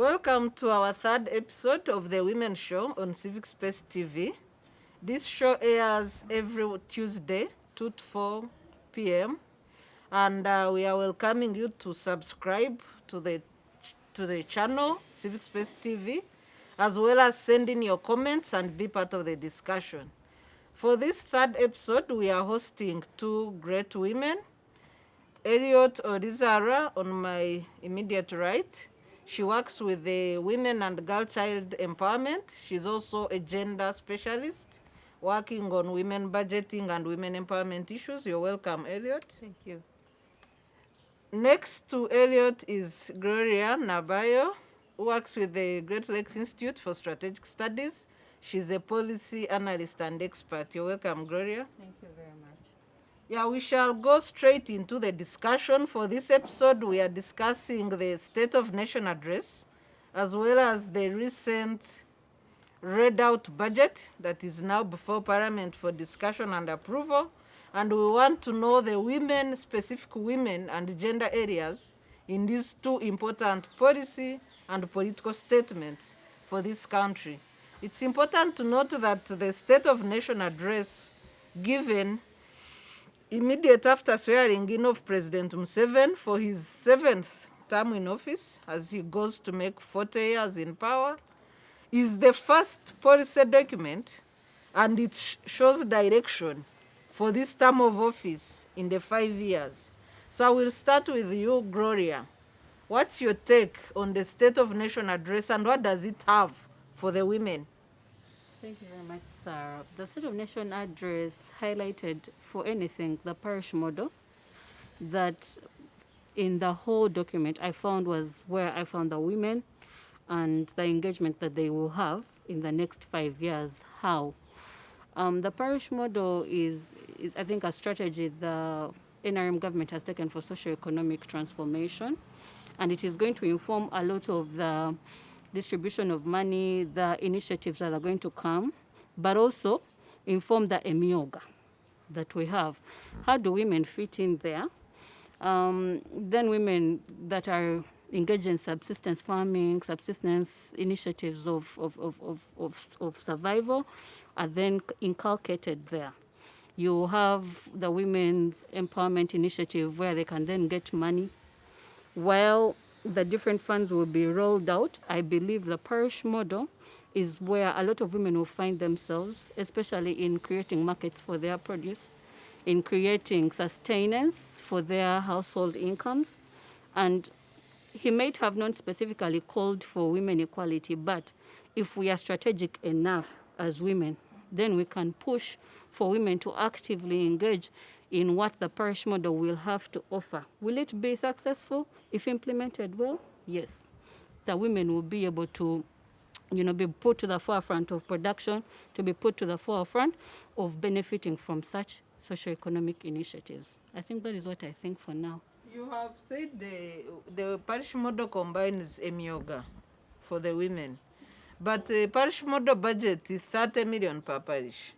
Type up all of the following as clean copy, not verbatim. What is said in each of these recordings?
Welcome to our third episode of the Women's Show on Civic Space TV. This show airs every Tuesday, 2 to 4 p.m. And we are welcoming you to subscribe to the channel, Civic Space TV, as well as send in your comments and be part of the discussion. For this third episode, we are hosting two great women. Eliot Orizaarwa on my immediate right. She works with the Women and Girl Child Empowerment. She's also a gender specialist working on women budgeting and women empowerment issues. You're welcome, Eliot. Thank you. Next to Eliot is Gloria Nabaye, who works with the G.L.I.S.S Institute for Strategic Studies. She's a policy analyst and expert. You're welcome, Gloria. Thank you very much. Yeah, we shall go straight into the discussion. For this episode, we are discussing the State of Nation address, as well as the recent read out budget that is now before Parliament for discussion and approval. And we want to know the women, specific women and gender areas in these two important policy and political statements for this country. It's important to note that the State of Nation address given immediate after swearing in of President Museveni for his 7th term in office, as he goes to make 40 years in power, is the first policy document, and it shows direction for this term of office in the 5 years. So I will start with you, Gloria. What's your take on the State of Nation address, and what does it have for the women? Thank you very much, Sarah. The State of Nation address highlighted, for anything, the parish model that in the whole document I found was where I found the women and the engagement that they will have in the next 5 years. How? The parish model is I think, a strategy the NRM government has taken for socio-economic transformation, and it is going to inform a lot of the distribution of money, the initiatives that are going to come, but also inform the emyoga that we have. How do women fit in there? Then women that are engaged in subsistence farming, subsistence initiatives of survival are then inculcated there. You have the Women's Empowerment Initiative where they can then get money. While the different funds will be rolled out, I believe the parish model is where a lot of women will find themselves, especially in creating markets for their produce, in creating sustenance for their household incomes. And he might have not specifically called for women equality, but if we are strategic enough as women, then we can push for women to actively engage in what the parish model will have to offer. Will it be successful if implemented well? Yes. The women will be able to, be put to the forefront of production, to be put to the forefront of benefiting from such socio-economic initiatives. I think that is what I think for now. You have said the parish model combines emyoga for the women, but the parish model budget is 30 million per parish.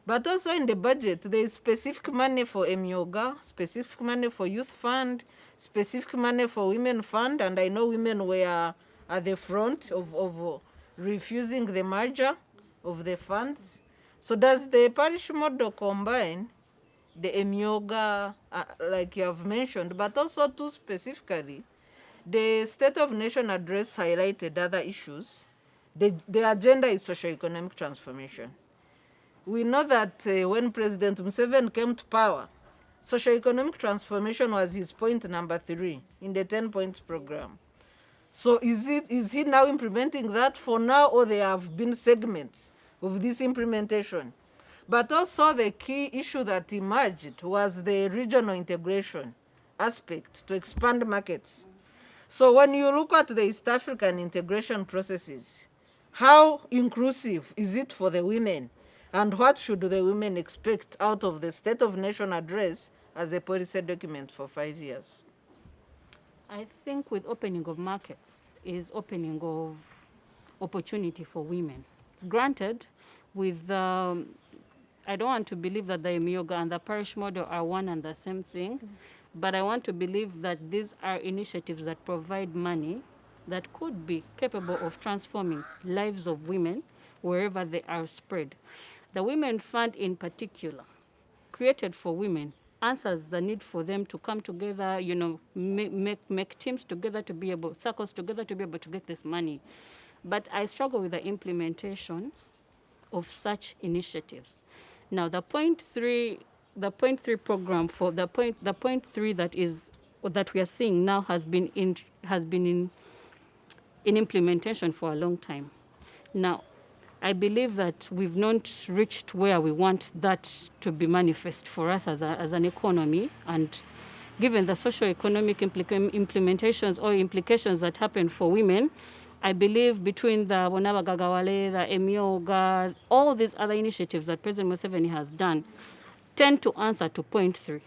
But also in the budget, there is specific money for emyoga, specific money for youth fund, specific money for women fund, and I know women were at the front of refusing the merger of the funds. So does the parish model combine the emyoga, like you have mentioned, but also too specifically, the State of Nation address highlighted other issues. The agenda is socio-economic transformation. We know that when President Museveni came to power, socio-economic transformation was his point number 3 in the 10-point program. So is he now implementing that for now, or there have been segments of this implementation? But also the key issue that emerged was the regional integration aspect to expand markets. So when you look at the East African integration processes, how inclusive is it for the women? And what should the women expect out of the State of Nation address as a policy document for 5 years? I think with opening of markets is opening of opportunity for women. Granted, with I don't want to believe that the emyoga and the parish model are one and the same thing, but I want to believe that these are initiatives that provide money that could be capable of transforming lives of women wherever they are spread. The Women Fund in particular, created for women, answers the need for them to come together, make teams together to be able, circles together to be able to get this money. But I struggle with the implementation of such initiatives. Now, the point three program for the point three that we are seeing now has been in implementation for a long time. Now, I believe that we've not reached where we want that to be manifest for us as an economy, and given the socio-economic implementations or implications that happen for women, I believe between the Wonaba Gagawale, the Emyoga, all these other initiatives that President Museveni has done tend to answer to point three.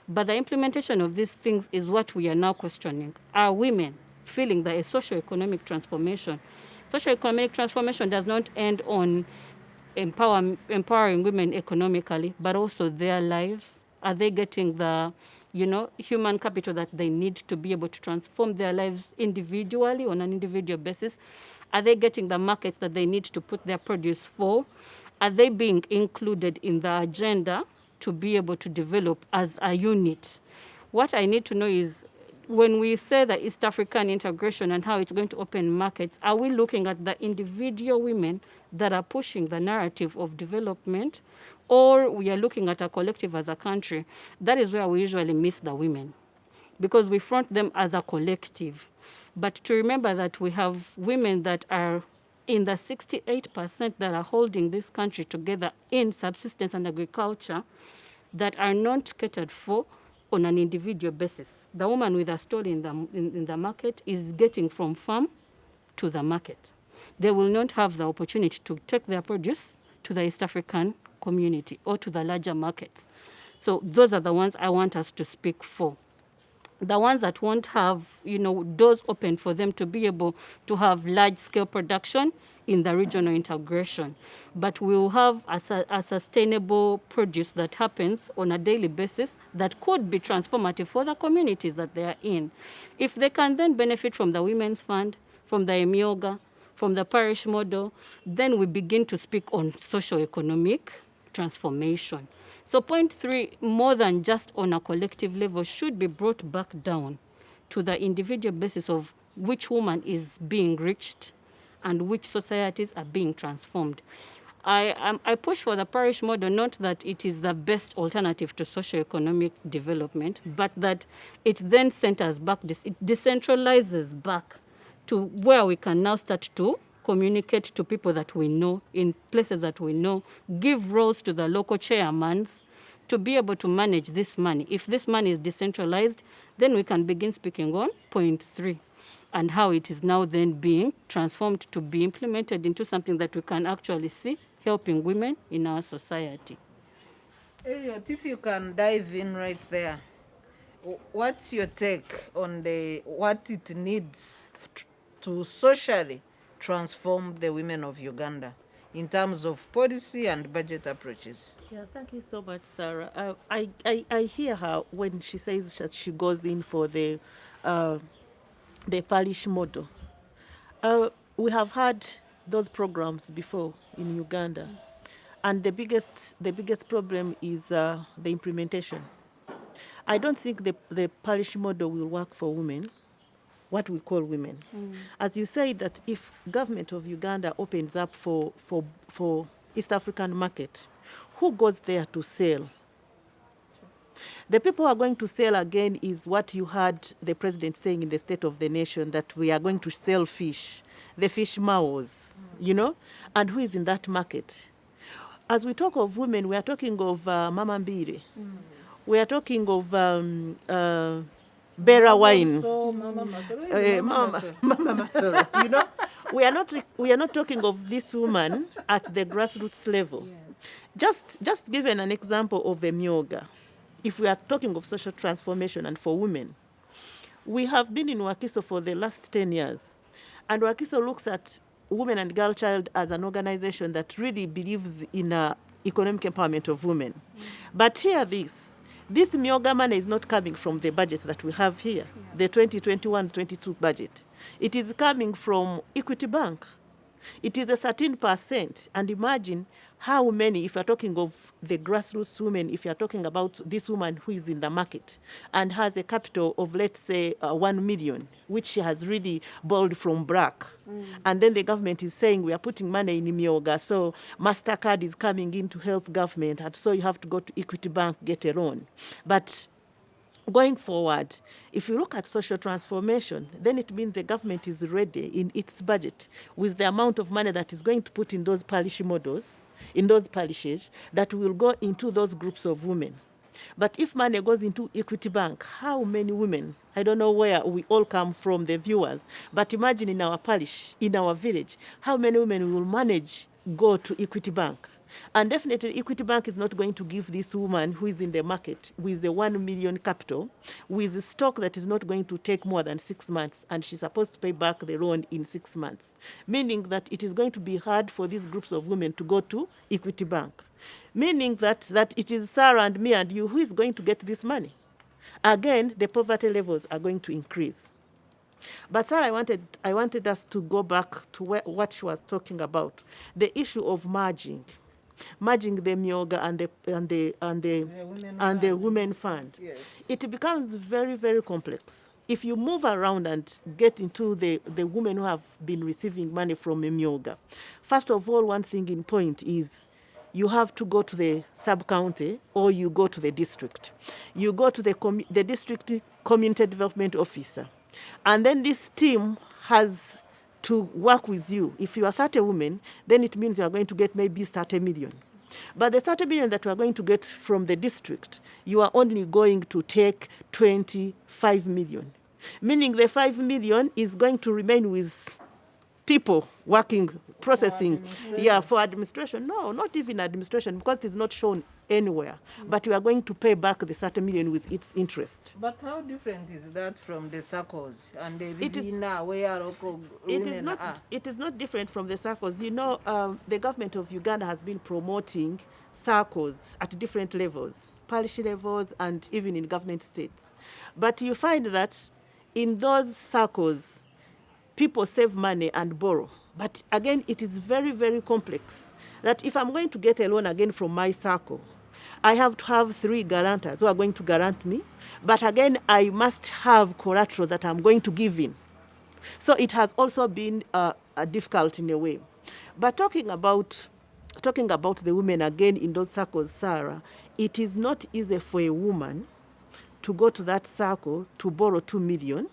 But the implementation of these things is what we are now questioning. Are women feeling that a socio-economic transformation does not end on empowering women economically, but also their lives? Are they getting the human capital that they need to be able to transform their lives individually on an individual basis? Are they getting the markets that they need to put their produce for? Are they being included in the agenda to be able to develop as a unit? What I need to know is, when we say the East African integration and how it's going to open markets, are we looking at the individual women that are pushing the narrative of development, or we are looking at a collective as a country? That is where we usually miss the women, because we front them as a collective. But to remember that we have women that are in the 68% that are holding this country together in subsistence and agriculture, that are not catered for on an individual basis. The woman with a stall in the market is getting from farm to the market. They will not have the opportunity to take their produce to the East African community or to the larger markets. So those are the ones I want us to speak for. The ones that won't have, doors open for them to be able to have large-scale production in the regional integration. But we'll have a sustainable produce that happens on a daily basis that could be transformative for the communities that they are in. If they can then benefit from the Women's Fund, from the Emyoga, from the parish model, then we begin to speak on socio-economic transformation. So point three, more than just on a collective level, should be brought back down to the individual basis of which woman is being reached and which societies are being transformed. I push for the parish model, not that it is the best alternative to socio-economic development, but that it then centers back, it decentralizes back to where we can now start to communicate to people that we know, in places that we know, give roles to the local chairmans to be able to manage this money. If this money is decentralized, then we can begin speaking on point three and how it is now then being transformed to be implemented into something that we can actually see helping women in our society. Eliot, if you can dive in right there, what's your take on what it needs to socially transform the women of Uganda in terms of policy and budget approaches? Yeah, thank you so much, Sarah. I hear her when she says that she goes in for the parish model. We have had those programs before in Uganda, and the biggest problem is the implementation. I don't think the parish model will work for women, what we call women. As you say, that if government of Uganda opens up for East African market, who goes there to sell? The people who are going to sell again is what you heard the president saying in the State of the Nation, that we are going to sell fish, the fish mouths, and who is in that market? As we talk of women, we are talking of Mama Mbire. We are talking of Bera wine. Mama Masoro. We are not talking of this woman at the grassroots level. Yes. Just given an example of Emyoga, if we are talking of social transformation and for women, we have been in Wakiso for the last 10 years, and Wakiso looks at Women and Girl Child as an organization that really believes in economic empowerment of women. But hear this, This Myoga money is not coming from the budget that we have here, the 2021-22 budget. It is coming from Equity Bank. It is a 13%. And imagine how many, if you're talking of the grassroots women, if you're talking about this woman who is in the market and has a capital of, let's say, 1 million, which she has really borrowed from BRAC. And then the government is saying we are putting money in Myoga, so MasterCard is coming in to help government, and so you have to go to Equity Bank, get a loan. But going forward, if you look at social transformation, then it means the government is ready in its budget with the amount of money that is going to put in those policy models, in those parishes, that will go into those groups of women. But if money goes into Equity Bank, how many women, I don't know where we all come from, the viewers, but imagine in our parish, in our village, how many women will manage go to Equity Bank? And definitely Equity Bank is not going to give this woman who is in the market with the 1 million capital, with a stock that is not going to take more than 6 months, and she's supposed to pay back the loan in 6 months, meaning that it is going to be hard for these groups of women to go to Equity Bank, meaning that it is Sarah and me and you who is going to get this money. Again, the poverty levels are going to increase. But Sarah, I wanted us to go back to what she was talking about, the issue of merging the Myoga and the women fund. Yes. It becomes very, very complex. If you move around and get into the women who have been receiving money from Myoga, first of all, one thing in point is you have to go to the sub-county or you go to the district. You go to the district community development officer. And then this team has to work with you. If you are 30 women, then it means you are going to get maybe 30 million. But the 30 million that we are going to get from the district, you are only going to take 25 million. Meaning the 5 million is going to remain with people working, processing, for administration. No, not even administration, because it's not shown anywhere. But we are going to pay back the 30 million with its interest. But how different is that from the circles and the It is- Vibina where local women are? It is not different from the circles. You know, the government of Uganda has been promoting circles at different levels, parish levels, and even in government states. But you find that in those circles, people save money and borrow. But again, it is very, very complex. That if I'm going to get a loan again from my circle, I have to have 3 guarantors who are going to grant me. But again, I must have collateral that I'm going to give in. So it has also been difficult in a way. But talking about the women again in those circles, Sarah, it is not easy for a woman to go to that circle to borrow 2 million,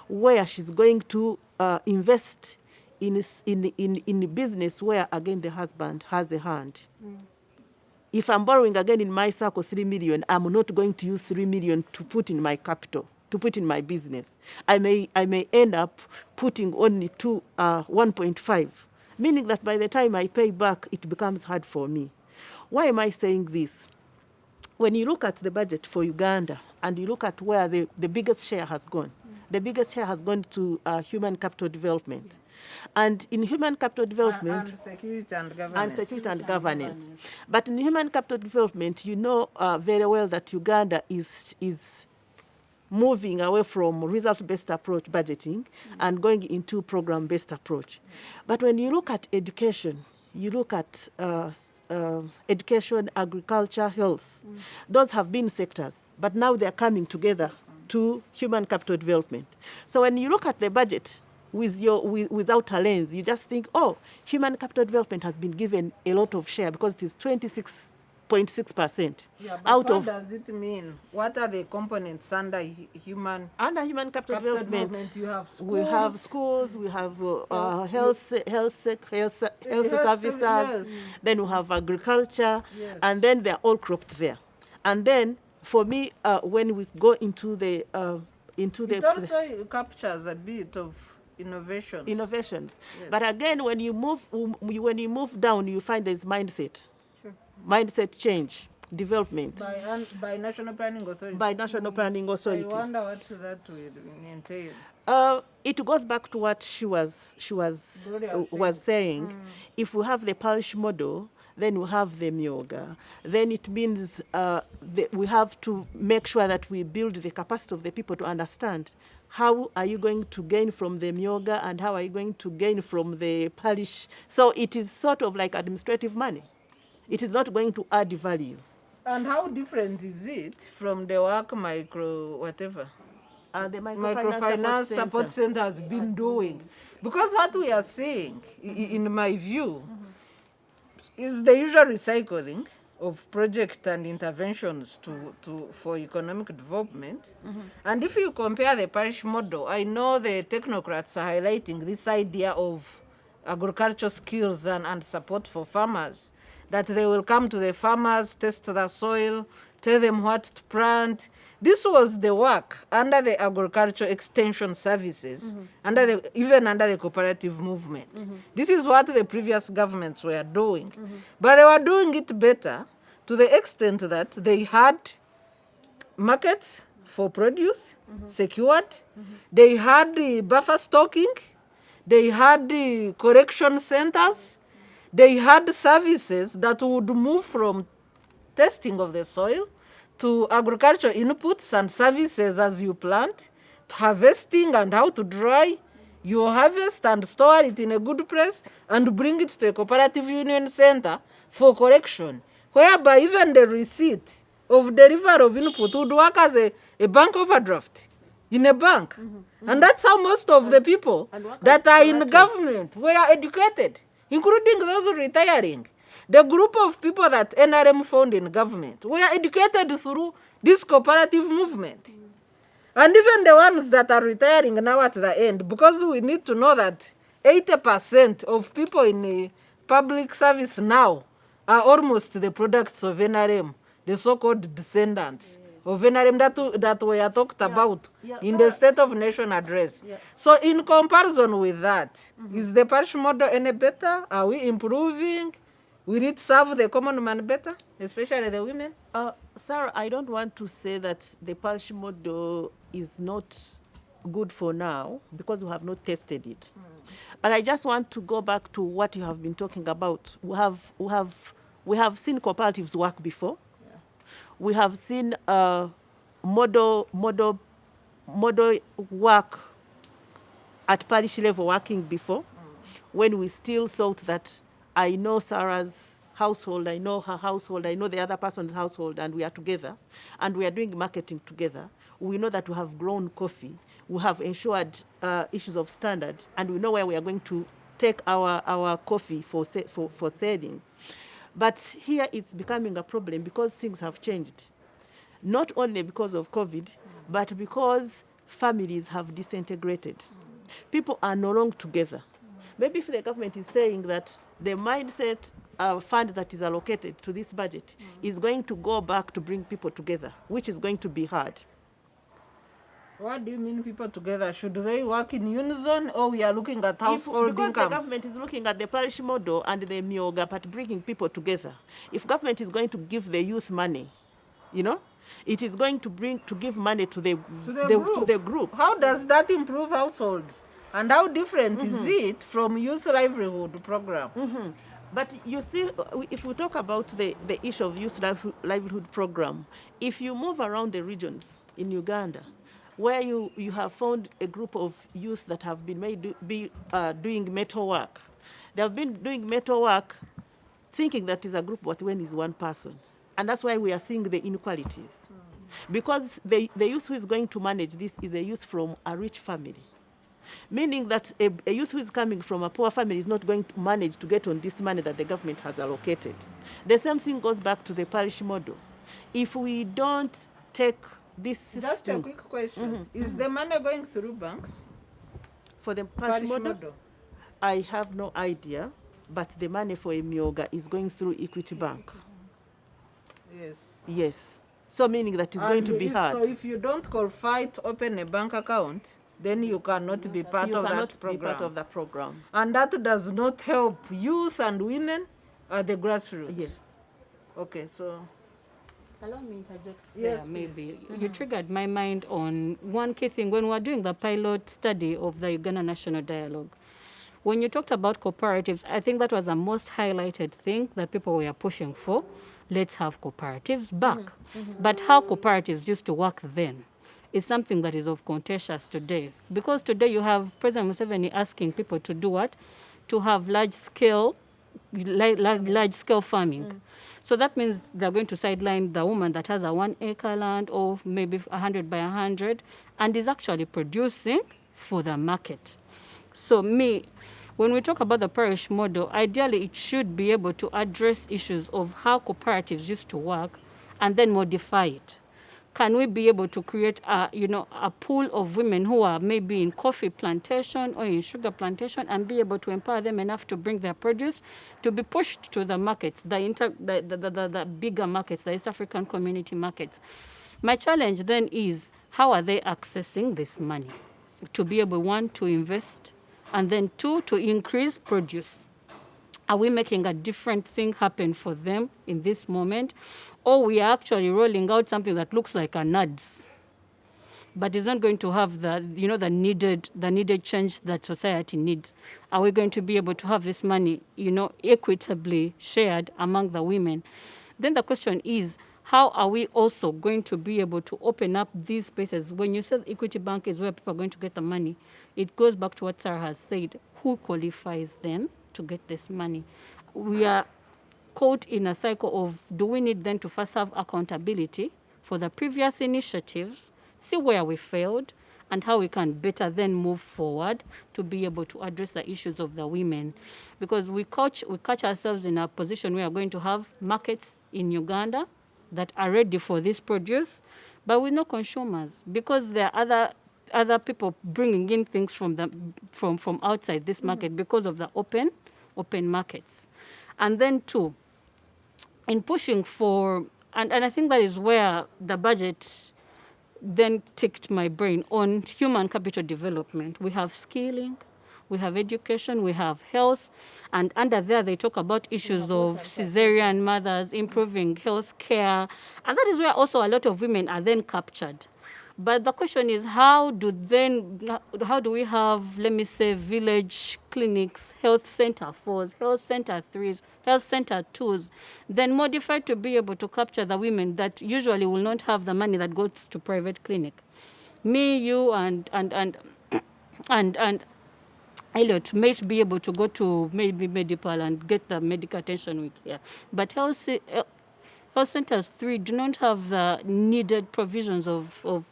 where she's going to invest in a business where, again, the husband has a hand. If I'm borrowing again in my circle 3 million, I'm not going to use 3 million to put in my capital, to put in my business. I may end up putting only 1.5, meaning that by the time I pay back, it becomes hard for me. Why am I saying this? When you look at the budget for Uganda and you look at where the biggest share has gone, the biggest share has gone to human capital development. And in human capital development... And security and governance. And security and governance. But in human capital development, you know very well that Uganda is moving away from result-based approach budgeting and going into program-based approach. But when you look at education, you look at education, agriculture, health. Those have been sectors, but now they're coming together to human capital development. So when you look at the budget without a lens, you just think, oh, human capital development has been given a lot of share because it is 26.6%. Yeah, but what does it mean? What are the components under human capital development? You have schools. We have schools, we have health services, yes. Then we have agriculture, Yes. and then they're all cropped there. And then, for me, when we go into the... It also captures a bit of innovations. Innovations. Yes. But again, when you move down, you find there's mindset. Mindset change, development. By National Planning Authority. By National Planning Authority. I wonder what that will entail. It goes back to what she was saying. If we have the parish model, then we have the myoga. Then it means we have to make sure that we build the capacity of the people to understand how are you going to gain from the myoga and how are you going to gain from the parish. So it is sort of like administrative money. It is not going to add value. And how different is it from the work whatever? The Microfinance support center has been doing? Because what we are seeing, in my view, is the usual recycling of project and interventions for economic development. And if you compare the parish model, I know the technocrats are highlighting this idea of agricultural skills and support for farmers, that they will come to the farmers, test the soil, tell them what to plant. This was the work under the agricultural extension services, even under the cooperative movement. This is what the previous governments were doing. But they were doing it better to the extent that they had markets for produce secured, they had the buffer stocking, they had the correction centers, they had services that would move from testing of the soil to agricultural inputs and services as you plant, to harvesting and how to dry your harvest and store it in a good place and bring it to a cooperative union center for correction, whereby even the receipt of delivery of input would work as a bank overdraft in a bank. And that's how most of the people that are in government were educated, including those retiring. The group of people that NRM found in government were educated through this cooperative movement. And even the ones that are retiring now at the end, because we need to know that 80% of people in the public service now are almost the products of NRM, the so-called descendants of NRM that were talked about in the State of Nation address. So in comparison with that, is the parish model any better? Are we improving? Will it serve the common man better, especially the women? Sarah, I don't want to say that the parish model is not good for now because we have not tested it. But I just want to go back to what you have been talking about. We have seen cooperatives work before. We have seen model work at parish level working before, when we still thought that I know Sarah's household, I know her household, I know the other person's household, and we are together, and we are doing marketing together. We know that we have grown coffee, we have ensured issues of standard, and we know where we are going to take our coffee for selling. But here it's becoming a problem because things have changed. Not only because of COVID, but because families have disintegrated. People are no longer together. Maybe if the government is saying that the mindset fund that is allocated to this budget is going to go back to bring people together, which is going to be hard. What do you mean people together? Should they work in unison, or we are looking at household incomes? Because the government is looking at the parish model and the myoga, but bringing people together. If government is going to give the youth money, it is going to give money to the group. How does that improve households? And how different is it from youth livelihood program? But you see, if we talk about the issue of youth livelihood program, if you move around the regions in Uganda, where you have found a group of youth that have been doing metal work, they have been doing metal work thinking that is a group, but when is one person. And that's why we are seeing the inequalities. Because the youth who is going to manage this is a youth from a rich family. Meaning that a youth who is coming from a poor family is not going to manage to get on this money that the government has allocated. The same thing goes back to the parish model. If we don't take this system... Just a quick question. Is the money going through banks? For the parish model? I have no idea, but the money for a myoga is going through Equity Bank. Yes. So meaning that it's going to be hard. So if you don't qualify to open a bank account, then you cannot be part of that program. Be part of the program. And that does not help youth and women at the grassroots. Yes. Okay, so... Allow me to interject Yes, there, maybe. You triggered my mind on one key thing. When we were doing the pilot study of the Uganda National Dialogue, When you talked about cooperatives, I think that was the most highlighted thing that people were pushing for. Let's have cooperatives back. But how cooperatives used to work then is something that is of contentious today. Because today you have President Museveni asking people to do what? To have large-scale farming. So that means they're going to sideline the woman that has a 1 acre land or maybe 100 by 100 and is actually producing for the market. So when we talk about the parish model, ideally it should be able to address issues of how cooperatives used to work and then modify it. Can we be able to create a pool of women who are maybe in coffee plantation or in sugar plantation and be able to empower them enough to bring their produce to be pushed to the markets, the bigger markets, the East African community markets? My challenge then is, how are they accessing this money to be able, one, to invest, and then two, to increase produce? Are we making a different thing happen for them in this moment? Or we are actually rolling out something that looks like a NADS, but is not going to have the needed change that society needs? Are we going to be able to have this money, equitably shared among the women? Then the question is, how are we also going to be able to open up these spaces? When you say Equity Bank is where people are going to get the money, it goes back to what Sarah has said. Who qualifies then to get this money? We are caught in a cycle of, do we need then to first have accountability for the previous initiatives, see where we failed, and how we can better then move forward to be able to address the issues of the women? Because we catch ourselves in a position where we're going to have markets in Uganda that are ready for this produce, but with no consumers, because there are other people bringing in things from outside this market because of the open markets. And then two, in pushing for, and I think that is where the budget then ticked my brain on human capital development. We have skilling, we have education, we have health, and under there they talk about issues of cesarean mothers, improving health care, and that is where also a lot of women are then captured. But the question is, how do we have, let me say, village clinics, health center 4s, health center 3s, health center 2s, then modified to be able to capture the women that usually will not have the money that goes to private clinic? Me, you, and Eliot may be able to go to maybe Medipal and get the medical attention we care. But health centers 3 do not have the needed provisions of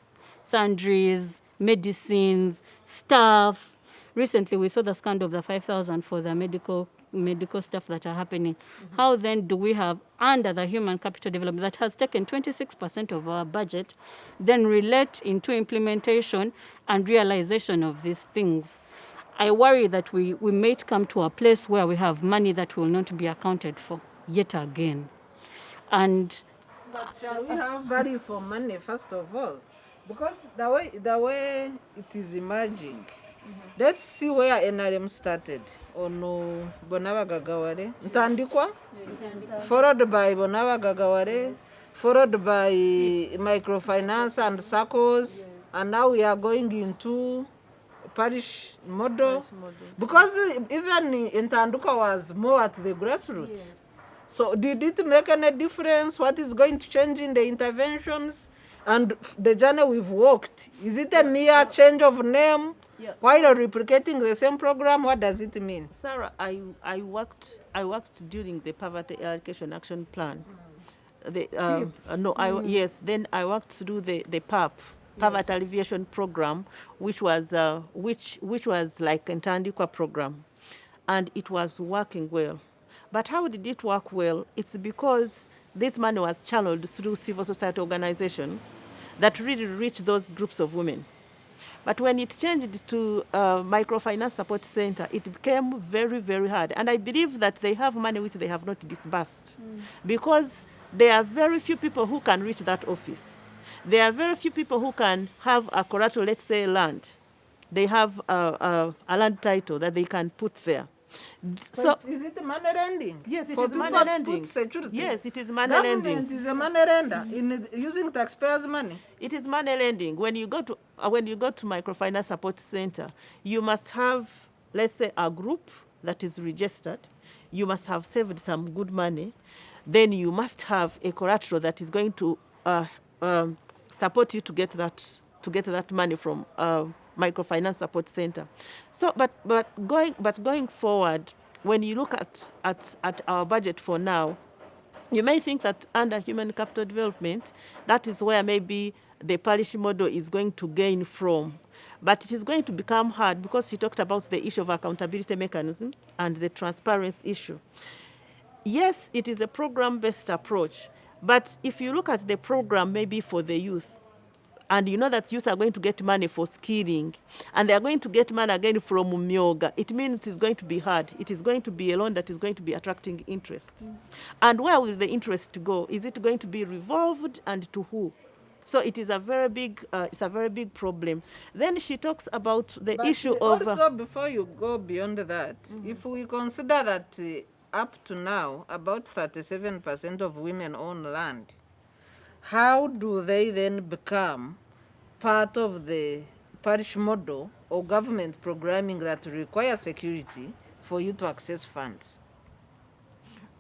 sundries, medicines, staff. Recently, we saw the scandal of the 5,000 for the medical stuff that are happening. How then do we have, under the human capital development that has taken 26% of our budget, then relate into implementation and realization of these things? I worry that we might come to a place where we have money that will not be accounted for yet again. But shall we have value for money, first of all? Because the way it is emerging, let's see where NRM started. Bonawa Gagaware, Ntandikwa, followed by Bonawa Gagaware, followed by microfinance and SACCOs, and now we are going into parish model. Because even Ntandikwa was more at the grassroots. Yes. So did it make any difference? What is going to change in the interventions and the journey we've walked? Is it a mere change of name? Yeah. While replicating the same program, what does it mean? Sarah, I worked during the Poverty Eradication Action Plan. Yes. Then I worked through the PAP, Poverty Alleviation Program, which was like a Ntandikwa program, and it was working well. But how did it work well? It's because this money was channeled through civil society organizations that really reached those groups of women. But when it changed to microfinance support center, it became very, very hard. And I believe that they have money which they have not disbursed because there are very few people who can reach that office. There are very few people who can have a collateral, let's say land. They have a land title that they can put there. So is it money lending? Yes, it is money lending. Yes, it is money lending. Government is a money lender in using taxpayers' money. It is money lending. When you go to microfinance support center, you must have let's say, a group that is registered, you must have saved some good money. Then you must have a collateral that is going to support you to get that money from microfinance support center. So, but going forward, when you look at our budget for now, you may think that under human capital development, that is where maybe the policy model is going to gain from. But it is going to become hard because she talked about the issue of accountability mechanisms and the transparency issue. Yes, it is a program-based approach, but if you look at the program maybe for the youth, and you know that youth are going to get money for skilling, and they are going to get money again from Myoga, it means it is going to be hard. It is going to be a loan that is going to be attracting interest. And where will the interest go? Is it going to be revolved, and to who? So it is a very big, problem. Then she talks about the issue of... Also, before you go beyond that, if we consider that up to now, about 37% of women own land, how do they then become part of the parish model or government programming that requires security for you to access funds?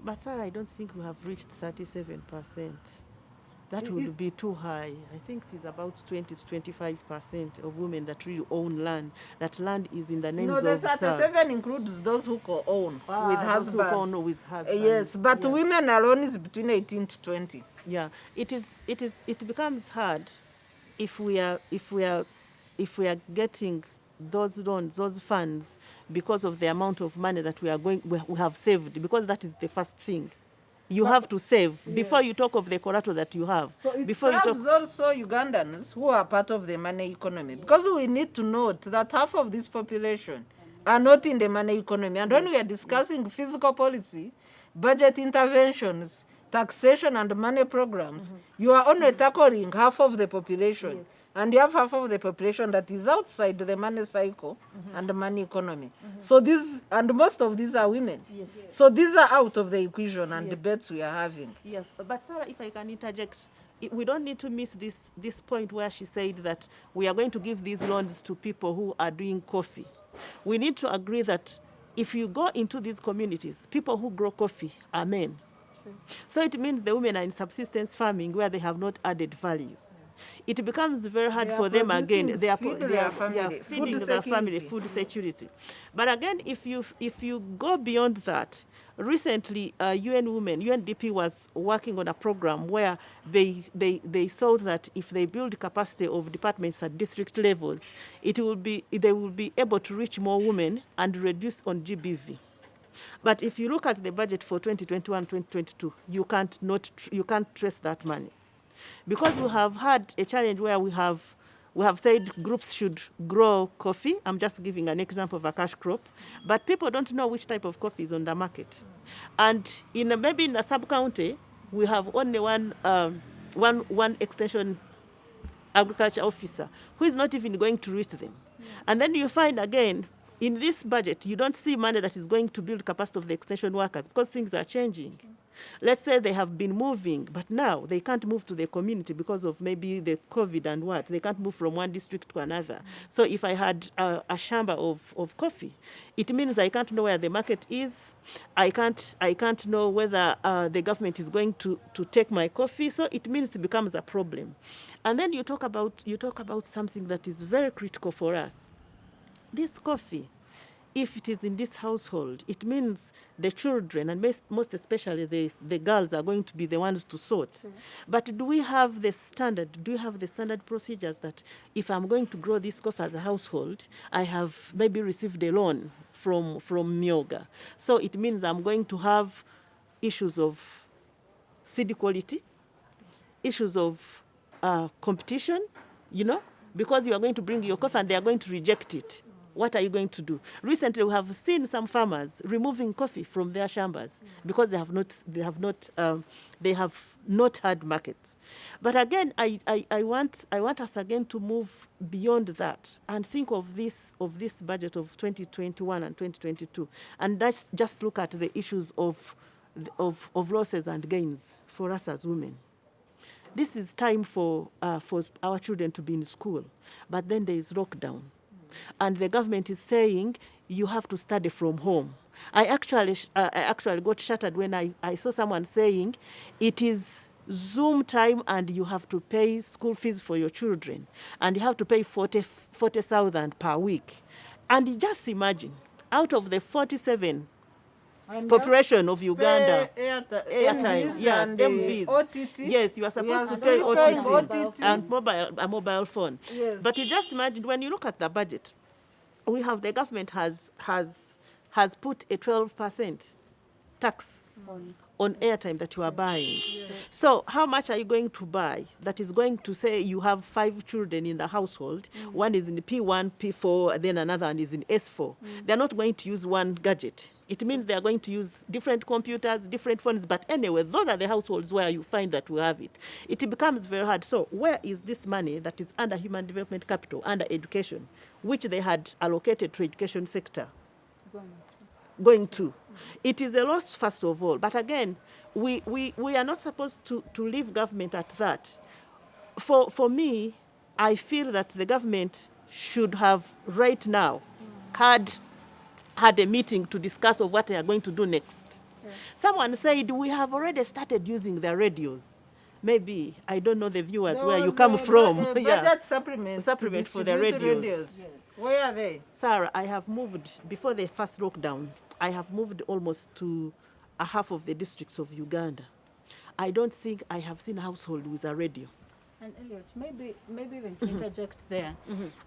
But Sarah, I don't think we have reached 37%. That would be too high. I think it is about 20 to 25% of women that really own land. That land is in the names of... No, the 37 includes those who co-own with husbands. Those who co-own with husbands. Yes, but women alone is between 18 to 20. Yeah, it becomes hard if we are getting those loans, those funds, because of the amount of money that we have saved, because that is the first thing. You have to save before you talk of the collateral that you have. So it before serves also Ugandans who are part of the money economy, because we need to note that half of this population are not in the money economy. And when we are discussing fiscal policy, budget interventions, taxation and money programs, you are only tackling half of the population. Yes. And you have half of the population that is outside the money cycle and the money economy. So and most of these are women. Yes. So these are out of the equation and debates we are having. Yes, but Sarah, if I can interject, we don't need to miss this point where she said that we are going to give these loans to people who are doing coffee. We need to agree that if you go into these communities, people who grow coffee are men. True. So it means the women are in subsistence farming where they have not added value. It becomes very hard for them again. They are feeding their family, food security. But again, if you go beyond that, recently UNDP was working on a program where they saw that if they build capacity of departments at district levels, they will be able to reach more women and reduce on GBV. But if you look at the budget for 2021-2022, you can't trace that money. Because we have had a challenge where we have said groups should grow coffee. I'm just giving an example of a cash crop, but people don't know which type of coffee is on the market. And maybe in a sub-county, we have only one extension agriculture officer who is not even going to reach them. And then you find again, in this budget, you don't see money that is going to build capacity of the extension workers because things are changing. Let's say they have been moving, but now they can't move to the community because of maybe the COVID and what. They can't move from one district to another. So if I had a shamba of coffee, it means I can't know where the market is. I can't know whether the government is going to take my coffee. So it means it becomes a problem. And then you talk about something that is very critical for us. This coffee, if it is in this household, it means the children, and most especially the girls, are going to be the ones to sort. Mm-hmm. But do we have the standard procedures that if I'm going to grow this coffee as a household, I have maybe received a loan from Myoga. So it means I'm going to have issues of seed quality, issues of competition, because you are going to bring your coffee and they are going to reject it. What are you going to do? Recently, we have seen some farmers removing coffee from their chambers because they have not had markets. But again, I want us again to move beyond that and think of this budget of 2021 and 2022, and let's just look at the issues of losses and gains for us as women. This is time for our children to be in school, but then there is lockdown. And the government is saying you have to study from home. I actually got shattered when I saw someone saying it is Zoom time and you have to pay school fees for your children and you have to pay 40,000 per week. And you just imagine, out of the 47 And population of Uganda, airtime, yes, and MBs. OTT. Yes, you are supposed to still pay paying OTT and a mobile phone. Yes. But you just imagine, when you look at the budget, the government has put a 12% tax on airtime that you are buying. Yes. So how much are you going to buy that is going to say you have 5 children in the household, one is in P1, P4, then another one is in S4. They're not going to use one gadget. It means they are going to use different computers, different phones, but anyway, those are the households where you find that we have it. It becomes very hard. So where is this money that is under human development capital, under education, which they had allocated to education sector? Going to. It is a loss, first of all. But again, we are not supposed to leave government at that. For me, I feel that the government should have right now had a meeting to discuss of what they are going to do next. Yeah. Someone said we have already started using the radios. Maybe, I don't know the viewers where you come from. Budget supplement for the radios. Yes. Where are they? Sarah, I have moved, before the first lockdown, I have moved almost to a half of the districts of Uganda. I don't think I have seen a household with a radio. And Eliot, maybe even to interject there.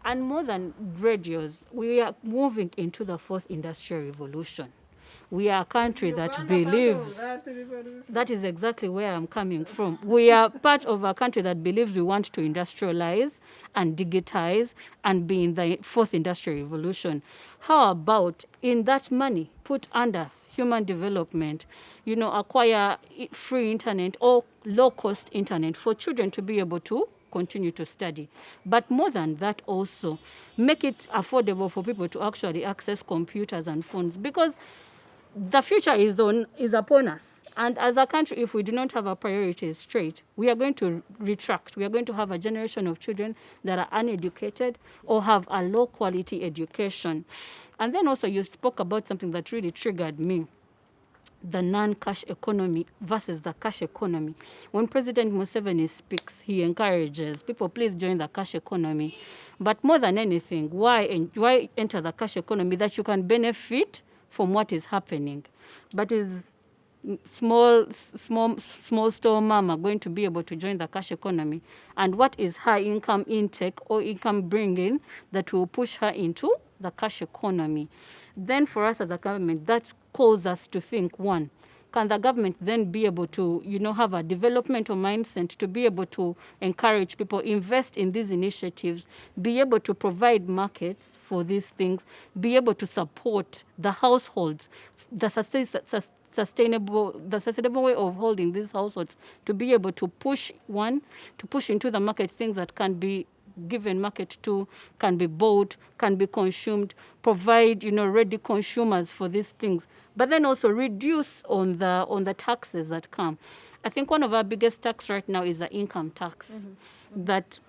And more than radios, we are moving into the 4th industrial revolution. We are a country that believes, that is exactly where I'm coming from. We are part of a country that believes we want to industrialize and digitize and be in the 4th industrial revolution. How about in that money put under human development, acquire free internet or low-cost internet for children to be able to continue to study. But more than that also, make it affordable for people to actually access computers and phones, because the future is upon us. And as a country, if we do not have our priorities straight, we are going to retract. We are going to have a generation of children that are uneducated or have a low-quality education. And then also you spoke about something that really triggered me, the non-cash economy versus the cash economy. When President Museveni speaks, he encourages people, please join the cash economy. But more than anything, why enter the cash economy? That you can benefit from what is happening. But is small store mama going to be able to join the cash economy? And what is her income intake or income bringing that will push her into the cash economy? Then for us as a government, that calls us to think, one, can the government then be able to, have a developmental mindset to be able to encourage people, invest in these initiatives, be able to provide markets for these things, be able to support the households, the sustainable way of holding these households, to be able to push into the market things that can be given market to, can be bought, can be consumed, provide, ready consumers for these things, but then also reduce on the taxes that come. I think one of our biggest tax right now is the income tax, that,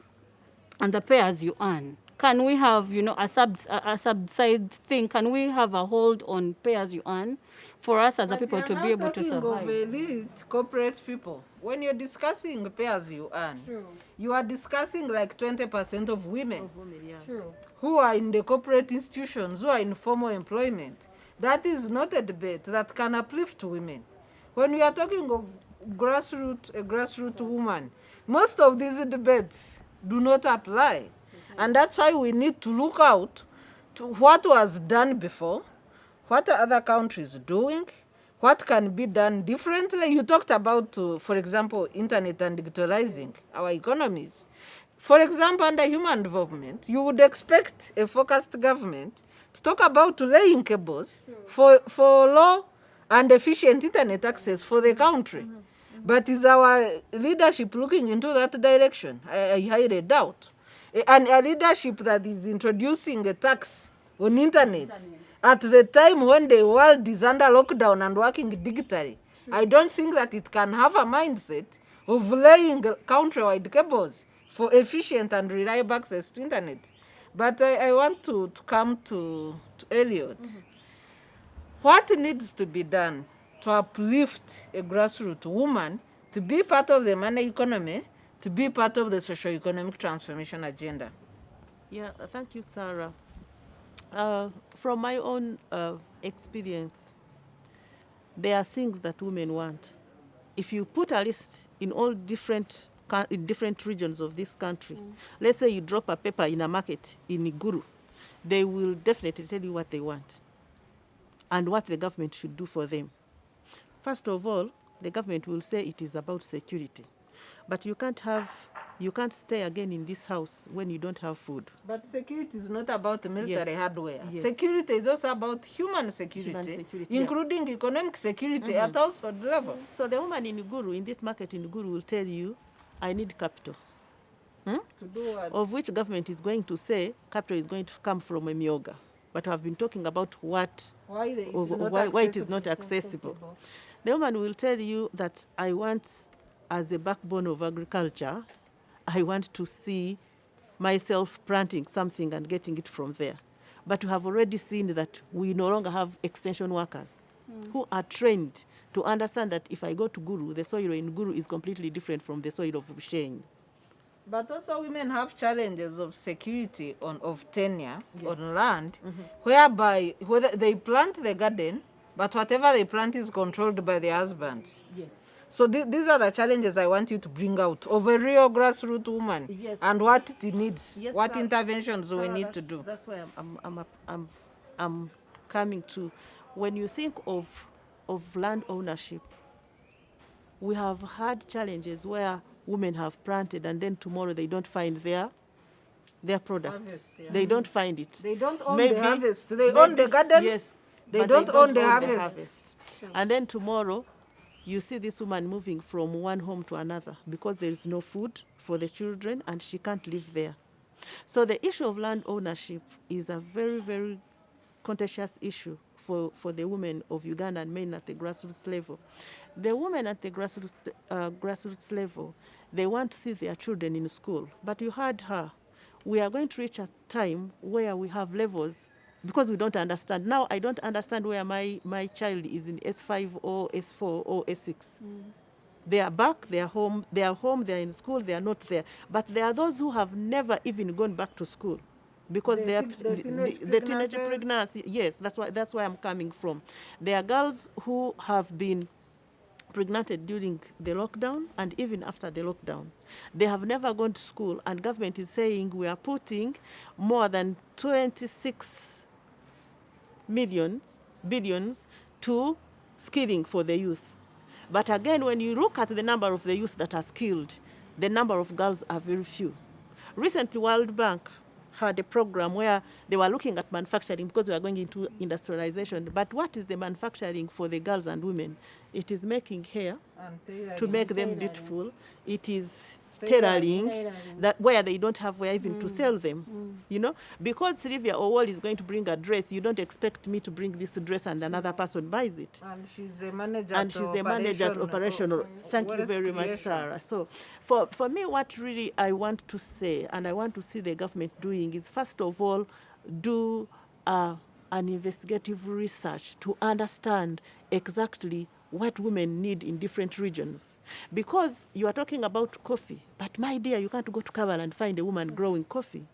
and the pay as you earn. Can we have, a subside thing? Can we have a hold on pay as you earn for us as a people to be able to survive? Of elite corporate people. When you're discussing pay as you earn, you are discussing like 20% of women who are in the corporate institutions, who are in formal employment. That is not a debate that can uplift women. When we are talking of a grassroots woman, most of these debates do not apply. And that's why we need to look out to what was done before, what are other countries doing, what can be done differently. You talked about, for example, internet and digitalizing our economies. For example, under human development, you would expect a focused government to talk about laying cables for low and efficient internet access for the country. But is our leadership looking into that direction? I highly doubt. And a leadership that is introducing a tax on internet at the time when the world is under lockdown and working digitally, I don't think that it can have a mindset of laying countrywide cables for efficient and reliable access to internet. But I want to come to Eliot. What needs to be done to uplift a grassroots woman to be part of the money economy, to be part of the socio-economic transformation agenda? Yeah, thank you, Sarah. From my own experience, there are things that women want. If you put a list in all different regions of this country, let's say you drop a paper in a market in Iguru, they will definitely tell you what they want and what the government should do for them. First of all, the government will say it is about security. But you can't stay again in this house when you don't have food. But security is not about military hardware. Yes. Security is also about human security, including economic security at household level. So the woman in Iguru, in this market in Iguru, will tell you, I need capital. To do what? Of which government is going to say capital is going to come from Emyoga. But I've been talking about why it is not accessible. The woman will tell you that I want, as a backbone of agriculture, I want to see myself planting something and getting it from there. But we have already seen that we no longer have extension workers who are trained to understand that if I go to Guru, the soil in Guru is completely different from the soil of Busheng. But also women have challenges of security of tenure on land, whereby whether they plant the garden, but whatever they plant is controlled by the husbands. Yes. So these are the challenges I want you to bring out of a real grassroots woman, and what it needs, what interventions we need to do. That's why I'm coming to. When you think of land ownership, we have had challenges where women have planted and then tomorrow they don't find their products. Harvest, yeah. They don't find it. They don't own the harvest. They own the gardens. Yes, they don't own the harvest. Sure. And then tomorrow, you see this woman moving from one home to another because there is no food for the children and she can't live there. So the issue of land ownership is a very, very contentious issue for the women of Uganda and men at the grassroots level. The women at the grassroots level, they want to see their children in school. But you heard her. We are going to reach a time where we have levels because we don't understand. Now I don't understand where my child is in S5 or S4 or S6. They are back, they are home, they are in school, they are not there. But there are those who have never even gone back to school because the teenage pregnancy. Yes, that's why I'm coming from. There are girls who have been pregnant during the lockdown and even after the lockdown. They have never gone to school and government is saying we are putting more than 26 billions to skilling for the youth. But again, when you look at the number of the youth that are skilled, the number of girls are very few. Recently, World Bank had a program where they were looking at manufacturing because we are going into industrialization. But what is the manufacturing for the girls and women? It is making hair to make them beautiful. It is tailoring that where they don't have where even to sell them. You know, because Sylvia Owol is going to bring a dress, you don't expect me to bring this dress and another person buys it. And she's the manager. At operational. Thank you very much, Sarah. So, for me, what really I want to say and I want to see the government doing is first of all do an investigative research to understand exactly what women need in different regions. Because you are talking about coffee, but my dear, you can't go to Kavala and find a woman growing coffee.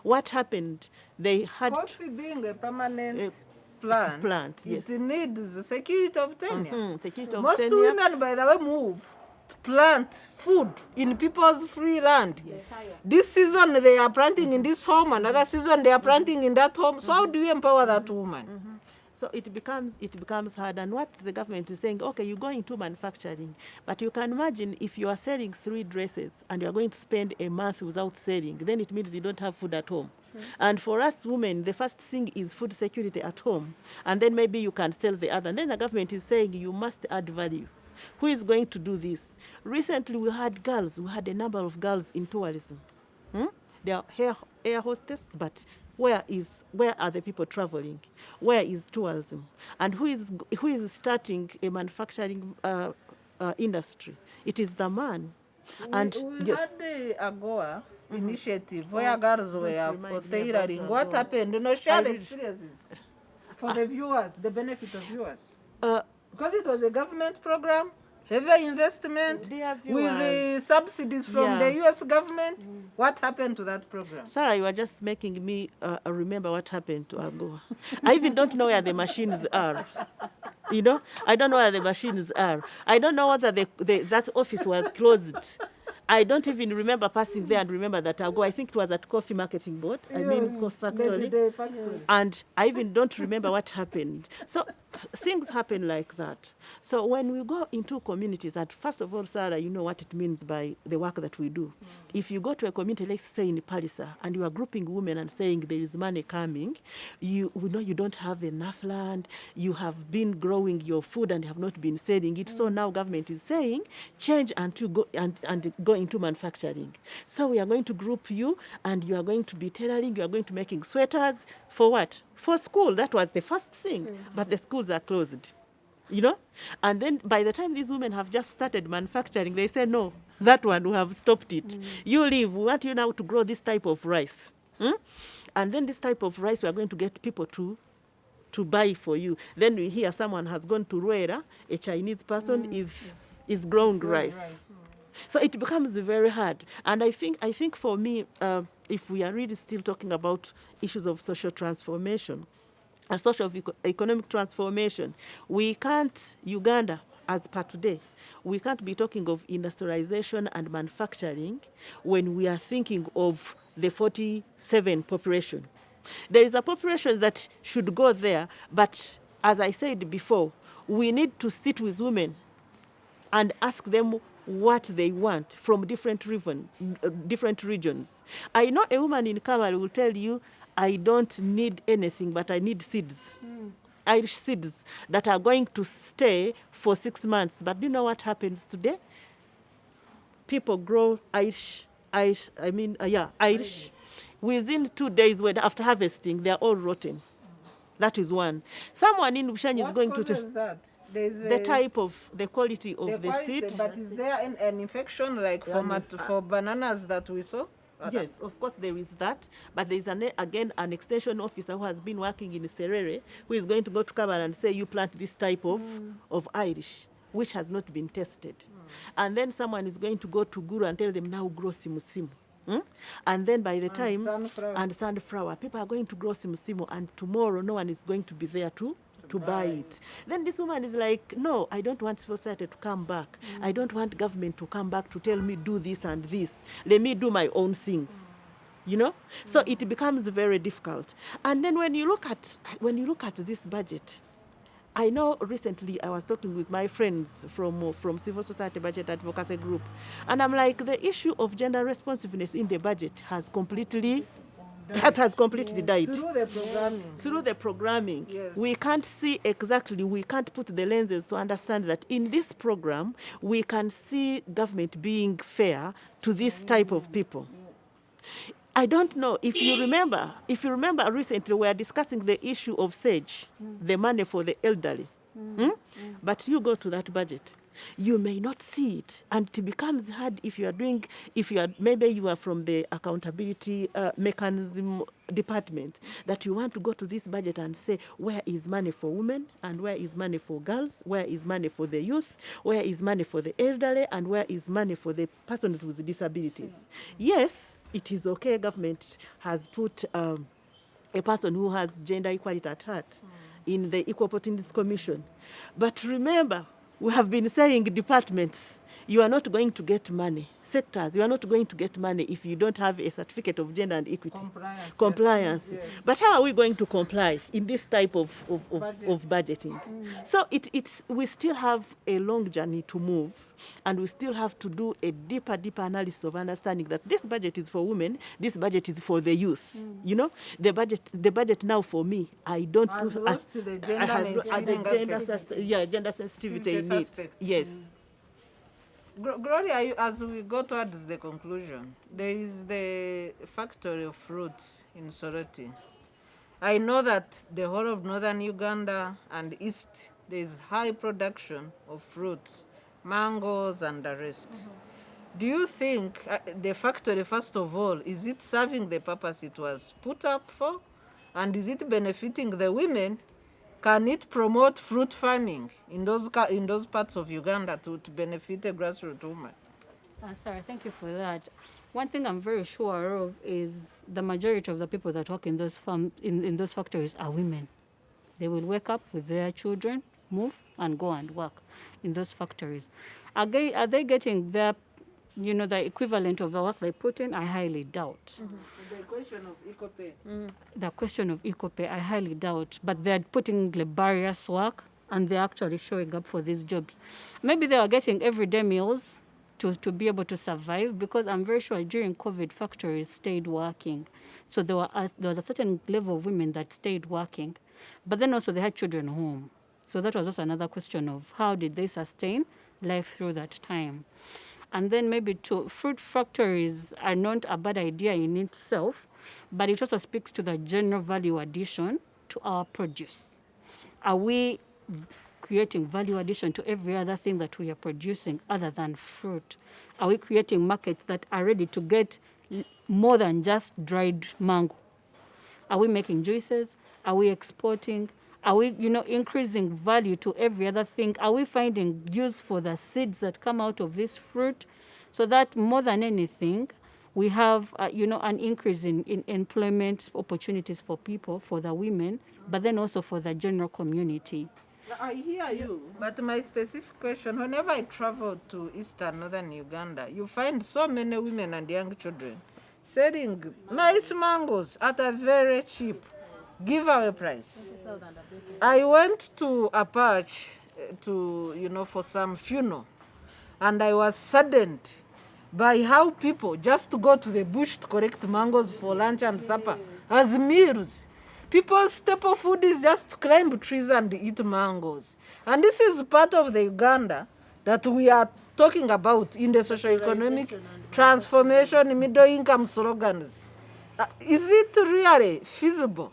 What happened? They had coffee being a permanent plant, yes. It needs the security of tenure. Most women, by the way, move to plant food in people's free land. Yes. This season they are planting in this home, another season they are planting in that home. So how do you empower that woman? So it becomes hard. And what the government is saying, okay, you go into manufacturing, but you can imagine if you are selling 3 dresses and you are going to spend a month without selling, then it means you don't have food at home. Sure. And for us women, the first thing is food security at home. And then maybe you can sell the other. And then the government is saying you must add value. Who is going to do this? Recently we had a number of girls in tourism. They are air hostess, but where are the people traveling? Where is tourism? And who is starting a manufacturing industry? It is the man. We had the AGOA initiative where girls were remind me about tailoring. that. What Oh. happened? You know, I share the read- experiences for the viewers, the benefit of viewers. Uh, Because it was a government program, heavy investment, Dear with viewers, subsidies from the yeah. US government. What happened to that program? Sarah, you are just making me remember what happened to AGOA. I even don't know where the machines are. You know, I don't know where the machines are. I don't know whether that office was closed. I don't even remember passing there and remember that AGOA. I think it was at Coffee Marketing Board. I mean, Coffee Factory. The factories. And I even don't remember what happened. So things happen like that. So when we go into communities, and first of all, Sarah, you know what it means by the work that we do. If you go to a community, let's say in Palisa, and you are grouping women and saying there is money coming, we know you don't have enough land, you have been growing your food and have not been selling it. So now government is saying, change and to go and go into manufacturing. So we are going to group you, and you are going to be tailoring, you are going to making sweaters. For what? For school. That was the first thing. But the schools are closed. You know? And then by the time these women have just started manufacturing, they say, no, that one, we have stopped it. You leave. We want you now to grow this type of rice. And then this type of rice, we are going to get people to buy for you. Then we hear someone has gone to Ruera, a Chinese person is growing rice. So it becomes very hard. And I think for me, if we are really still talking about issues of social transformation and social economic transformation, we can't, Uganda, as per today, we can't be talking of industrialization and manufacturing when we are thinking of the 47 population. There is a population that should go there, but as I said before, we need to sit with women and ask them what they want from different regions. I know a woman in Kamari will tell you, I don't need anything, but I need seeds. Irish seeds that are going to stay for 6 months. But do you know what happens today? People grow Irish. Within 2 days after harvesting, they are all rotten. That is one. Someone in Bushanyi is going to... What causes that? The quality of the seed. But is there an infection like for bananas that we saw? Yes, of course there is that, but there is again an extension officer who has been working in Serere who is going to go to Kabara and say you plant this type of Irish, which has not been tested. And then someone is going to go to Guru and tell them now grow simu. And then by the time sunflower, people are going to grow simu, and tomorrow no one is going to be there to buy it. Then this woman is like, no, I don't want society to come back. I don't want government to come back to tell me do this and this. Let me do my own things. You know? So it becomes very difficult. And then when you look at this budget, I know recently I was talking with my friends from Civil Society Budget Advocacy Group, and I'm like, the issue of gender responsiveness in the budget has completely died. Through the programming. Yes. We can't see exactly, we can't put the lenses to understand that in this program, we can see government being fair to this type of people. I don't know if you remember recently we were discussing the issue of SAGE, the money for the elderly. But you go to that budget, you may not see it, and it becomes hard maybe you are from the accountability mechanism department, that you want to go to this budget and say, where is money for women, and where is money for girls, where is money for the youth, where is money for the elderly, and where is money for the persons with disabilities? Yes, it is okay, government has put a person who has gender equality at heart in the Equal Opportunities Commission. But remember, we have been saying departments, you are not going to get money. Sectors, you are not going to get money if you don't have a certificate of gender and equity. Compliance. Yes. But how are we going to comply in this type of budgeting? So we still have a long journey to move, and we still have to do a deeper analysis of understanding that this budget is for women, this budget is for the youth. You know, the budget now for me, I don't lost the gender sensitivity in it. Yes. Gloria, as we go towards the conclusion, there is the factory of fruits in Soroti. I know that the whole of northern Uganda and east, there is high production of fruits, mangoes and the rest. Do you think the factory, first of all, is it serving the purpose it was put up for? And is it benefiting the women? Can it promote fruit farming in those parts of Uganda to benefit a grassroots woman? Sarah, thank you for that. One thing I'm very sure of is the majority of the people that work in those in those factories are women. They will wake up with their children, move, and go and work in those factories. Are they getting their, the equivalent of the work they put in? I highly doubt. The question of equal pay. The question of equal pay, I highly doubt. But they're putting laborious work, and they're actually showing up for these jobs. Maybe they are getting everyday meals to be able to survive, because I'm very sure during COVID, factories stayed working. So there was a certain level of women that stayed working. But then also they had children home. So that was also another question of how did they sustain life through that time. And then maybe fruit factories are not a bad idea in itself, but it also speaks to the general value addition to our produce. Are we creating value addition to every other thing that we are producing other than fruit? Are we creating markets that are ready to get more than just dried mango? Are we making juices? Are we exporting? Are we, increasing value to every other thing? Are we finding use for the seeds that come out of this fruit? So that more than anything, we have, an increase in employment opportunities for people, for the women, but then also for the general community. I hear you, but my specific question, whenever I travel to eastern northern Uganda, you find so many women and young children selling nice mangoes at a very cheap giveaway price. I went to a patch for some funeral, and I was saddened by how people just go to the bush to collect mangoes for lunch and supper as meals. People's staple food is just to climb trees and eat mangoes. And this is part of the Uganda that we are talking about in the socio-economic transformation, middle income slogans. Is it really feasible?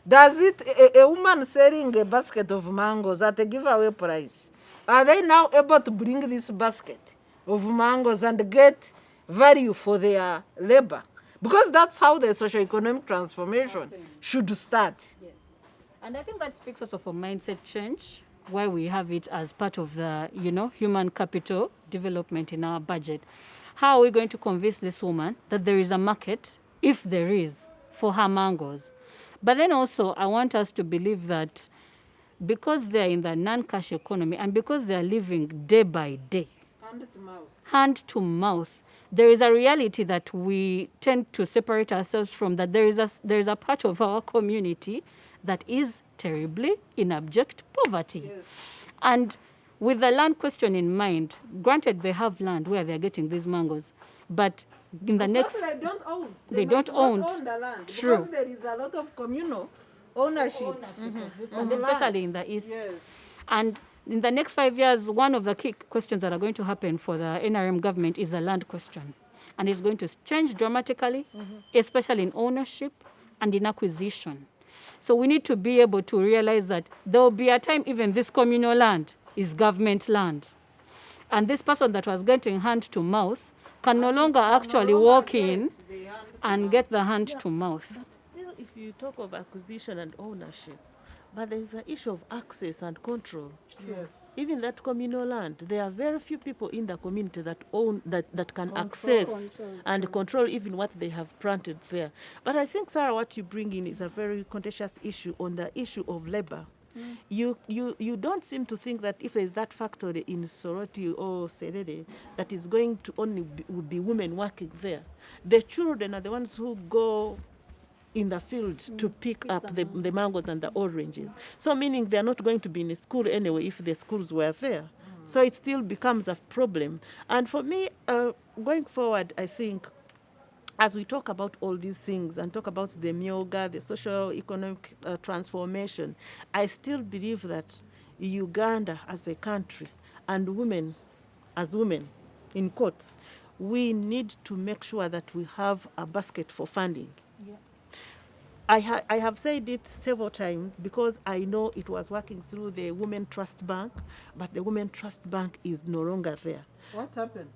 Does it, a woman selling a basket of mangoes at a giveaway price, are they now able to bring this basket of mangoes and get value for their labor? Because that's how the socio-economic transformation should start. Yes. And I think that speaks also for mindset change, why we have it as part of the, human capital development in our budget. How are we going to convince this woman that there is a market, if there is, for her mangoes? But then also, I want us to believe that because they're in the non-cash economy and because they're living day by day, hand to mouth, there is a reality that we tend to separate ourselves from, that there is a part of our community that is terribly in abject poverty. Yes. And with the land question in mind, granted they have land where they're getting these mangoes, but in the next... They don't own. They don't own the land. True. Because there is a lot of communal ownership. Of this land, especially in the East. Yes. And in the next 5 years, one of the key questions that are going to happen for the NRM government is a land question. And it's going to change dramatically, especially in ownership and in acquisition. So we need to be able to realize that there will be a time even this communal land is government land. And this person that was getting hand to mouth can no longer actually walk in and get the hand to mouth. But still, if you talk of acquisition and ownership, but there is the issue of access and control. Yes. Even that communal land, there are very few people in the community that own, that can access and control even what they have planted there. But I think, Sarah, what you bring in is a very contentious issue on the issue of labor. You don't seem to think that if there is that factory in Soroti or Serere that is going to only be women working there. The children are the ones who go in the field to pick up the mangoes and the oranges. So meaning they're not going to be in school anyway if the schools were there. So it still becomes a problem. And for me, going forward, I think, as we talk about all these things and talk about the myoga, the social economic transformation, I still believe that Uganda as a country and women as women, in quotes, we need to make sure that we have a basket for funding. Yeah. I have said it several times because I know it was working through the Women Trust Bank, but the Women Trust Bank is no longer there. What happened?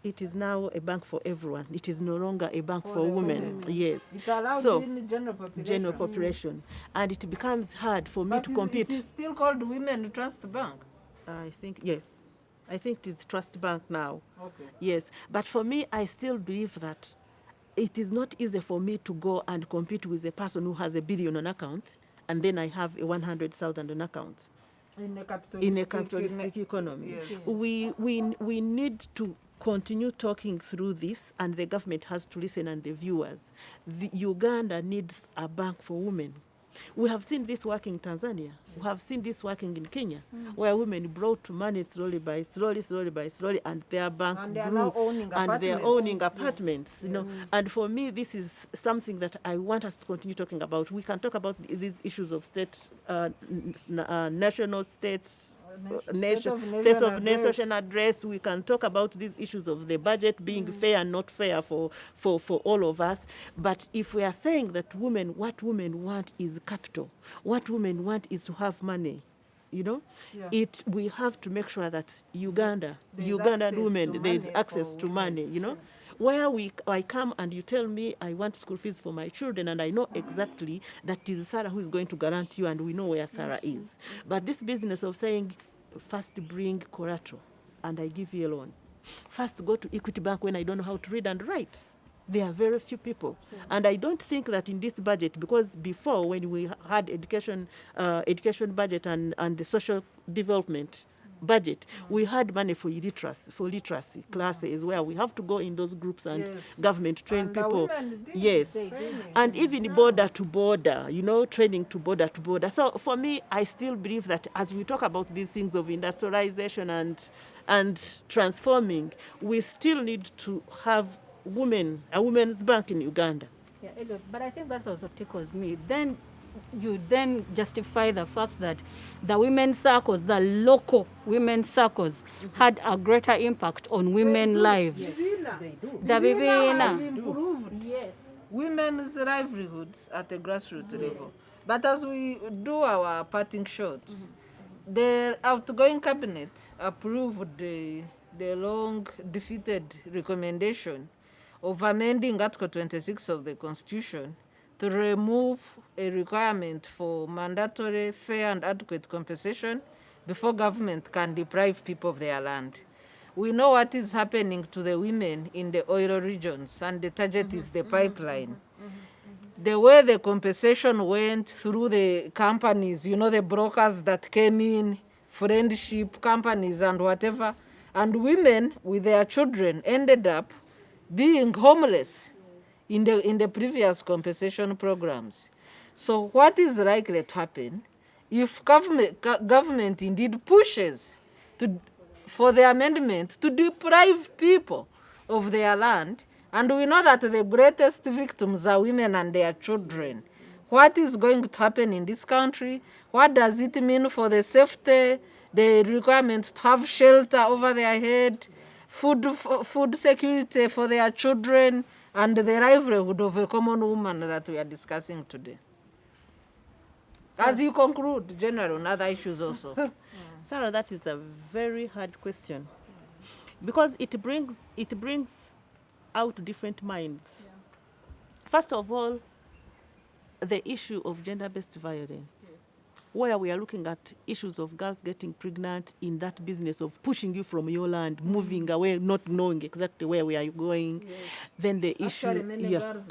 it is now a bank for everyone. It is no longer a bank for the women. Yes. It's allowed So in the general population. general population, and it becomes hard for me But to it compete. is still called Women Trust Bank. I think yes. I think it is Trust Bank now. Okay. Yes, but for me, I still believe that it is not easy for me to go and compete with a person who has $1 billion on account, and then I have a 100,000 on account. In a capitalistic economy. Yes. We need to continue talking through this, and the government has to listen, and the viewers. Uganda needs a bank for women. We have seen this working in Tanzania. We have seen this working in Kenya, where women brought money slowly, and their bank And they are grew, now owning and they are apartments. owning apartments. You know, and for me, this is something that I want us to continue talking about. We can talk about these issues of state, national states. States of nation address. We can talk about these issues of the budget being fair and not fair for all of us. But if we are saying that what women want is capital, what women want is to have money, you know, we have to make sure that Ugandan women, there is access to money, you know. Where I come and you tell me I want school fees for my children, and I know exactly that it is Sarah who is going to guarantee you, and we know where Sarah is. But this business of saying, first bring collateral and I give you a loan. First go to Equity Bank when I don't know how to read and write. There are very few people. And I don't think that in this budget, because before when we had education budget and the social development budget, we had money for literacy classes where we have to go in those groups and government train And people. Yes. And even border to border, you know, training to border. So for me, I still believe that as we talk about these things of industrialization and transforming, we still need to have a women's bank in Uganda. Yeah, Eliot, but I think that also tickles me. Then you then justify the fact that the women's circles, the local women's circles, had a greater impact on women's lives. Yes, they do. The Have Bibina. improved Yes. women's livelihoods at a grassroots level. But as we do our parting shots, the outgoing cabinet approved the long defeated recommendation of amending Article 26 of the Constitution to remove a requirement for mandatory, fair and adequate compensation before government can deprive people of their land. We know what is happening to the women in the oil regions, and the target is the pipeline. The way the compensation went through the companies, you know, the brokers that came in, friendship companies and whatever, and women with their children ended up being homeless in the previous compensation programs. So what is likely to happen if government indeed pushes for the amendment to deprive people of their land, and we know that the greatest victims are women and their children? What is going to happen in this country? What does it mean for the safety, the requirement to have shelter over their head, food security for their children, and the livelihood of a common woman that we are discussing today? As you conclude, General, on other issues also. Sarah, that is a very hard question, because it brings out different minds. First of all, the issue of gender-based violence, where we are looking at issues of girls getting pregnant in that business of pushing you from your land, moving away, not knowing exactly where we are going. Then the issue,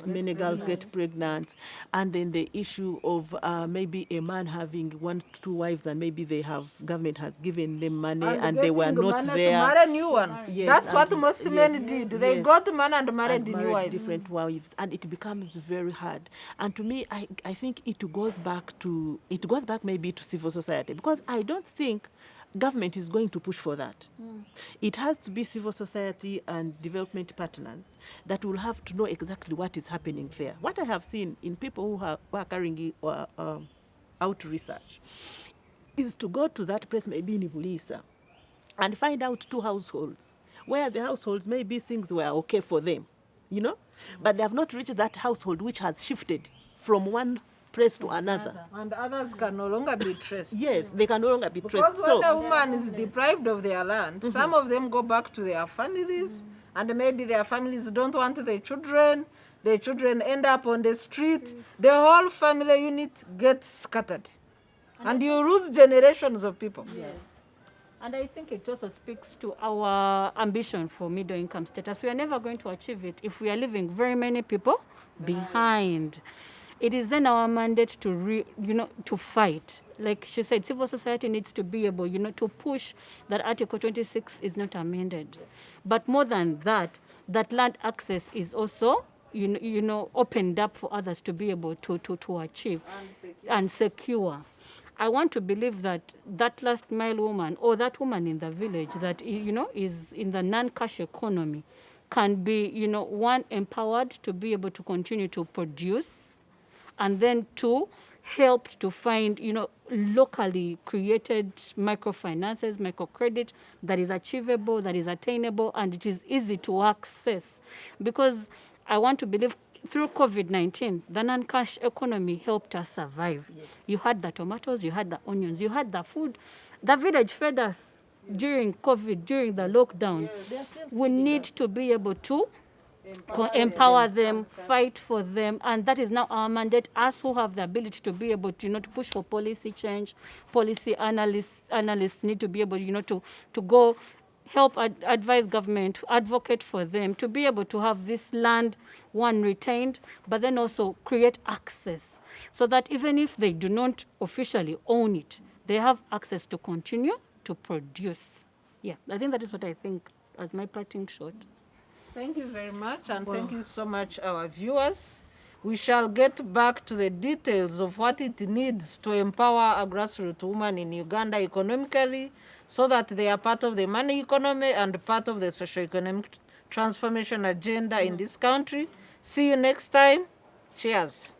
many girls get pregnant. And then the issue of maybe a man having 1 to 2 wives, and maybe government has given them money and they were not there. To marry a new one. Yes, That's what and most men did. They got money and married new wives. Different wives, and it becomes very hard. And to me, I think it goes back maybe to civil society, because I don't think government is going to push for that. It has to be civil society and development partners that will have to know exactly what is happening there. What I have seen in people who are carrying out research is to go to that place, maybe in Bulisa, and find out 2 households where the households maybe things were okay for them, you know, but they have not reached that household which has shifted from one place to another. And others can no longer be traced. Yes, they can no longer be traced. Because when a woman is deprived of their land, some of them go back to their families, and maybe their families don't want their children end up on the street, the whole family unit gets scattered. And you lose generations of people. Yes. And I think it also speaks to our ambition for middle income status. We are never going to achieve it if we are leaving very many people behind. It is then our mandate to to fight. Like she said, civil society needs to be able, to push that Article 26 is not amended. But more than that, that land access is also, opened up for others to be able to achieve and secure. I want to believe that that last mile woman or that woman in the village that, is in the non-cash economy can be, one, empowered to be able to continue to produce, and then two, helped to find, locally created microfinances, microcredit that is achievable, that is attainable, and it is easy to access. Because I want to believe through COVID-19, the non-cash economy helped us survive. Yes. You had the tomatoes, you had the onions, you had the food. The village fed us during COVID, during the lockdown. Yes. We need to be able to empower them, fight for them, and that is now our mandate, us who have the ability to be able to, to push for policy change. Policy analysts need to be able, to go help advise government, advocate for them, to be able to have this land, one, retained, but then also create access so that even if they do not officially own it, they have access to continue to produce. Yeah, I think that is what I think as my parting shot. Thank you very much, and thank you so much, our viewers. We shall get back to the details of what it needs to empower a grassroots woman in Uganda economically, so that they are part of the money economy and part of the socio-economic transformation agenda in this country. See you next time. Cheers.